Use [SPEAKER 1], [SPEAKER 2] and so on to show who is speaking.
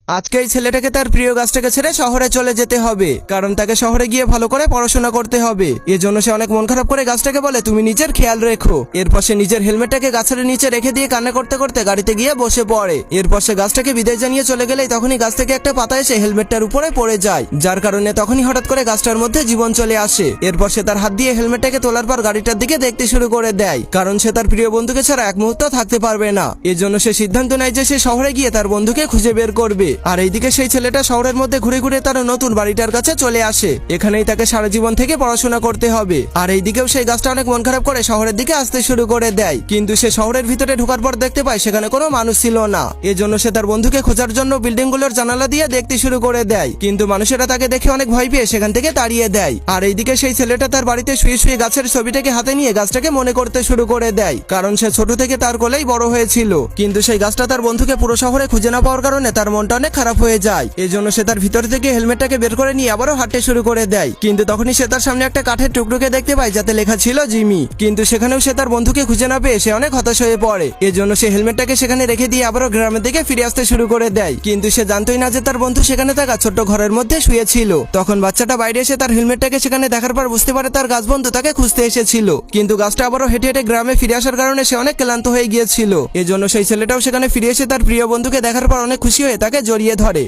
[SPEAKER 1] আজকে এই ছেলেটাকে তার প্রিয় গাছটাকে ছেড়ে শহরে চলে যেতে হবে, কারণ তাকে শহরে গিয়ে ভালো করে পড়াশোনা করতে হবে। এজন্য সে অনেক মন খারাপ করে গাছটাকে বলে, তুমি নিজের খেয়াল রেখো। এরপর সে নিজের হেলমেটটাকে গাছের নিচে রেখে দিয়ে কান্না করতে করতে গাড়িতে গিয়ে বসে পড়ে। এরপর সে গাছটাকে বিদায় জানিয়ে চলে গেলেই তখনই গাছ থেকে একটা পাতা এসে হেলমেটটার উপরে পড়ে যায়, যার কারণে তখনই হঠাৎ করে গাছটার মধ্যে জীবন চলে আসে। এরপর সে তার হাত দিয়ে হেলমেটটাকে তোলার পর গাড়িটার দিকে দেখতে শুরু করে দেয়, কারণ সে তার প্রিয় বন্ধুকে ছাড়া এক মুহূর্ত থাকতে পারবে না। এজন্য সে সিদ্ধান্ত নেয় যে সে শহরে গিয়ে তার বন্ধুকে খুঁজে বের করবে। আর এইদিকে সেই ছেলেটা শহরের মধ্যে ঘুরে ঘুরে তার নতুন বাড়িটার কাছে চলে আসে। এখানেই তাকে সারা জীবন থেকে পড়াশোনা করতে হবে। আর এইদিকেও সেই গাছটা অনেক মন খারাপ করে শহরের দিকে আসতে শুরু করে দেয়, কিন্তু সে শহরের ভিতরে ঢোকার পর দেখতে পায় সেখানে কোনো মানুষ ছিল না। এজন্য সে তার বন্ধুকে খোঁজার জন্য বিল্ডিং গুলোর জানালা দিয়ে দেখতে শুরু করে দেয়, কিন্তু মানুষেরা তাকে দেখে অনেক ভয় পেয়ে সেখান থেকে তাড়িয়ে দেয়। আর এইদিকে সেই ছেলেটা তার বাড়িতে শুয়ে শুয়ে গাছের ছবিটাকে হাতে নিয়ে গাছটাকে মনে করতে শুরু করে দেয়, কারণ সে ছোট থেকে তার কোলেই বড় হয়েছিল। কিন্তু সেই গাছটা তার বন্ধুকে পুরো শহরে খুঁজে না পাওয়ার কারণে তার মনটা অনেক খারাপ হয়ে যায়। এজন্য সে তার ভিতর থেকে হেলমেটটাকে বের করে নিয়ে আবারও হাঁটতে শুরু করে দেয়, কিন্তু তখনই সে তার সামনে একটা কাঠের টুকরোকে দেখতে পায় যাতে লেখা ছিল জিমি। কিন্তু সেখানেও সে তার বন্ধুকে খুঁজে না পেয়ে সে অনেক হতাশ হয়ে পড়ে। এজন্য সে হেলমেটটাকে সেখানে রেখে দিয়ে আবারও গ্রামের দিকে ফিরে আসতে শুরু করে দেয়, কিন্তু সে জানতোই না যে তার বন্ধু সেখানে থাকা ছোট্ট ঘরের মধ্যে শুয়েছিল। তখন বাচ্চাটা বাইরে এসে তার হেলমেটটাকে সেখানে দেখার পর বুঝতে পারে তার গাছ বন্ধু তাকে খুঁজতে এসেছিল, কিন্তু গাছটা আবারও হেঁটে হেঁটে গ্রামে ফিরে আসার কারণে সে অনেক ক্লান্ত হয়ে গিয়েছিল। এজন্য সেই ছেলেটাও সেখানে ফিরে এসে তার প্রিয় বন্ধুকে দেখার পর অনেক খুশি হয়ে তাকে জড়িয়ে ধরে।